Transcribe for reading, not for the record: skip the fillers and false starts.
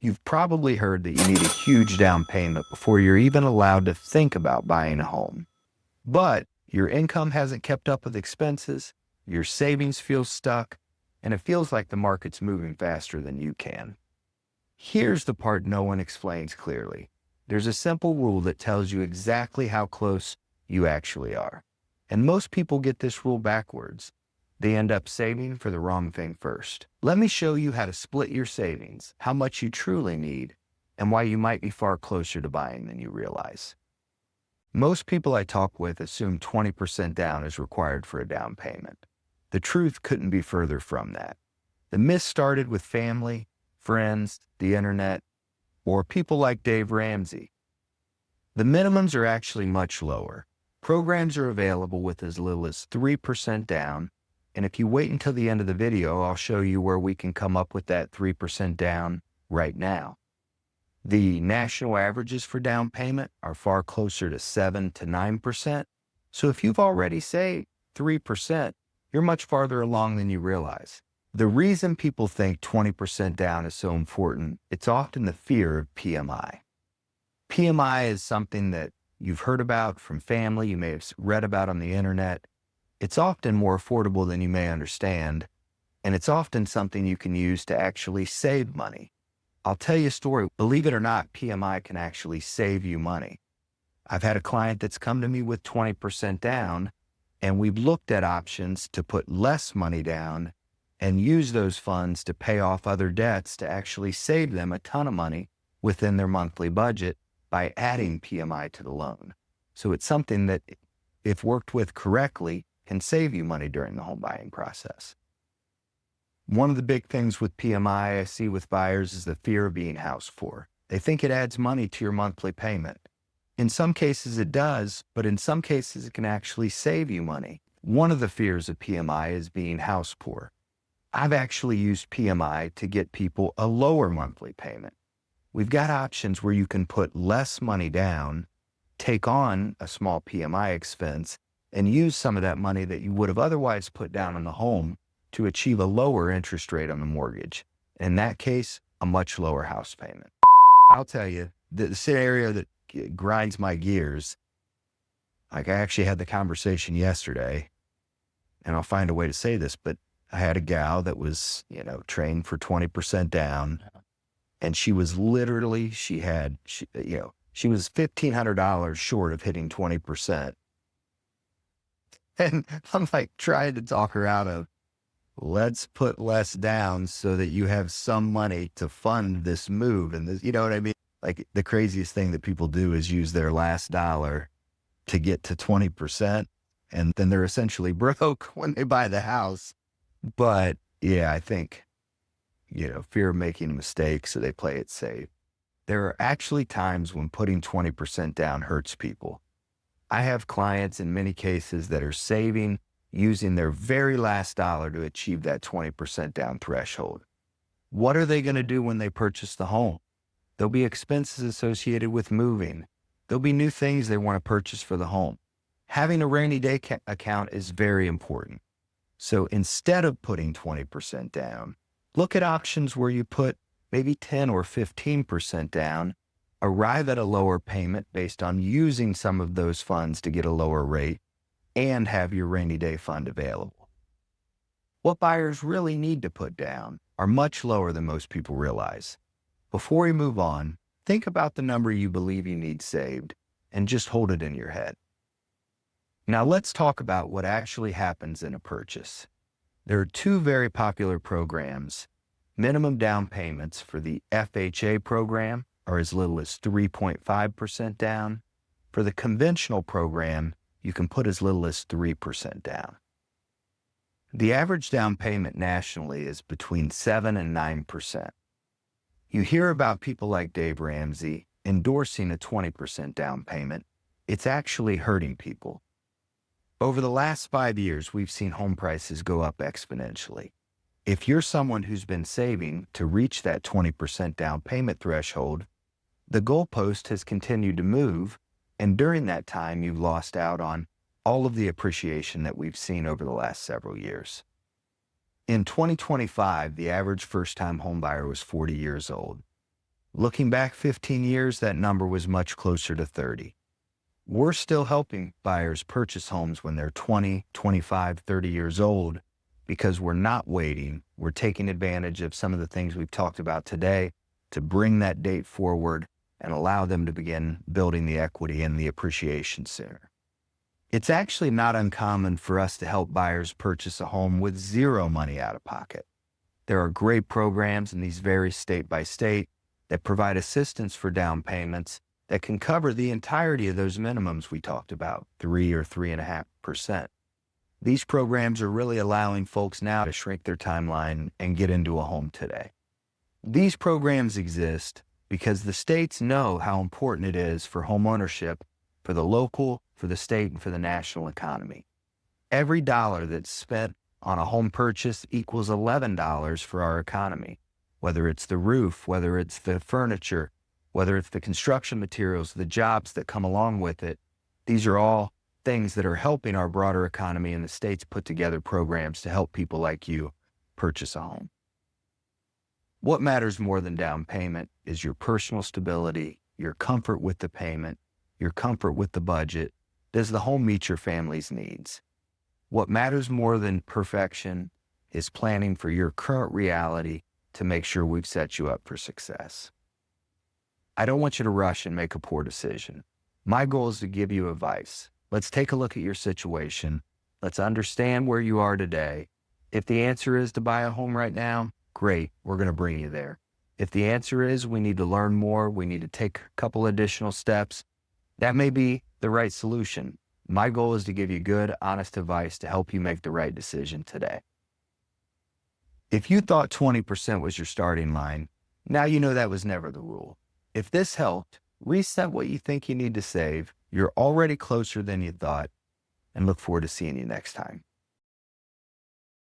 You've probably heard that you need a huge down payment before you're even allowed to think about buying a home. But your income hasn't kept up with expenses, your savings feel stuck, and it feels like the market's moving faster than you can. Here's the part no one explains clearly. There's a simple rule that tells you exactly how close you actually are. And most people get this rule backwards. They end up saving for the wrong thing first. Let me show you how to split your savings, how much you truly need, and why you might be far closer to buying than you realize. Most people I talk with assume 20% down is required for a down payment. The truth couldn't be further from that. The myth started with family, friends, the internet, or people like Dave Ramsey. The minimums are actually much lower. Programs are available with as little as 3% down, and if you wait until the end of the video, I'll show you where we can come up with that 3% down right now. The national averages for down payment are far closer to 7 to 9%. So if you've already saved 3%, you're much farther along than you realize. The reason people think 20% down is so important, it's often the fear of PMI. PMI is something that you've heard about from family, you may have read about on the internet. It's often more affordable than you may understand, and it's often something you can use to actually save money. I'll tell you a story. Believe it or not, PMI can actually save you money. I've had a client that's come to me with 20% down, and we've looked at options to put less money down and use those funds to pay off other debts to actually save them a ton of money within their monthly budget by adding PMI to the loan. So it's something that, if worked with correctly, can save you money during the home buying process. One of the big things with PMI I see with buyers is the fear of being house poor. They think it adds money to your monthly payment. In some cases it does, but in some cases it can actually save you money. One of the fears of PMI is being house poor. I've actually used PMI to get people a lower monthly payment. We've got options where you can put less money down, take on a small PMI expense, and use some of that money that you would have otherwise put down on the home to achieve a lower interest rate on the mortgage. In that case, a much lower house payment. I'll tell you, the scenario that grinds my gears, like I actually had the conversation yesterday, and I'll find a way to say this, but I had a gal that was, trained for 20% down, and she was literally, she was $1,500 short of hitting 20%. And I'm like trying to talk her out of, let's put less down so that you have some money to fund this move. And this, you know what I mean? Like the craziest thing that people do is use their last dollar to get to 20%. And then they're essentially broke when they buy the house. But yeah, I think, fear of making a mistake, so they play it safe. There are actually times when putting 20% down hurts people. I have clients in many cases that are saving using their very last dollar to achieve that 20% down threshold. What are they going to do when they purchase the home? There'll be expenses associated with moving. There'll be new things they want to purchase for the home. Having a rainy day account is very important. So instead of putting 20% down, look at options where you put maybe 10 or 15% down, arrive at a lower payment based on using some of those funds to get a lower rate, and have your rainy day fund available. What buyers really need to put down are much lower than most people realize. Before we move on, think about the number you believe you need saved and just hold it in your head. Now let's talk about what actually happens in a purchase. There are two very popular programs. Minimum down payments for the FHA program are as little as 3.5% down. For the conventional program, you can put as little as 3% down. The average down payment nationally is between 7 and 9%. You hear about people like Dave Ramsey endorsing a 20% down payment. It's actually hurting people. Over the last 5 years, we've seen home prices go up exponentially. If you're someone who's been saving to reach that 20% down payment threshold, the goalpost has continued to move, and during that time, you've lost out on all of the appreciation that we've seen over the last several years. In 2025, the average first-time homebuyer was 40 years old. Looking back 15 years, that number was much closer to 30. We're still helping buyers purchase homes when they're 20, 25, 30 years old because we're not waiting. We're taking advantage of some of the things we've talked about today to bring that date forward and allow them to begin building the equity and the appreciation sooner. It's actually not uncommon for us to help buyers purchase a home with zero money out of pocket. There are great programs, and these vary state by state, that provide assistance for down payments that can cover the entirety of those minimums we talked about, 3 or 3.5%. These programs are really allowing folks now to shrink their timeline and get into a home today. These programs exist because the states know how important it is for home ownership for the local, for the state, and for the national economy. Every dollar that's spent on a home purchase equals $11 for our economy, whether it's the roof, whether it's the furniture, whether it's the construction materials, the jobs that come along with it. These are all things that are helping our broader economy, and the states put together programs to help people like you purchase a home. What matters more than down payment is your personal stability, your comfort with the payment, your comfort with the budget. Does the home meet your family's needs? What matters more than perfection is planning for your current reality to make sure we've set you up for success. I don't want you to rush and make a poor decision. My goal is to give you advice. Let's take a look at your situation. Let's understand where you are today. If the answer is to buy a home right now, great, we're going to bring you there. If the answer is we need to learn more, we need to take a couple additional steps, that may be the right solution. My goal is to give you good, honest advice to help you make the right decision today. If you thought 20% was your starting line, now you know that was never the rule. If this helped, reset what you think you need to save. You're already closer than you thought, and look forward to seeing you next time.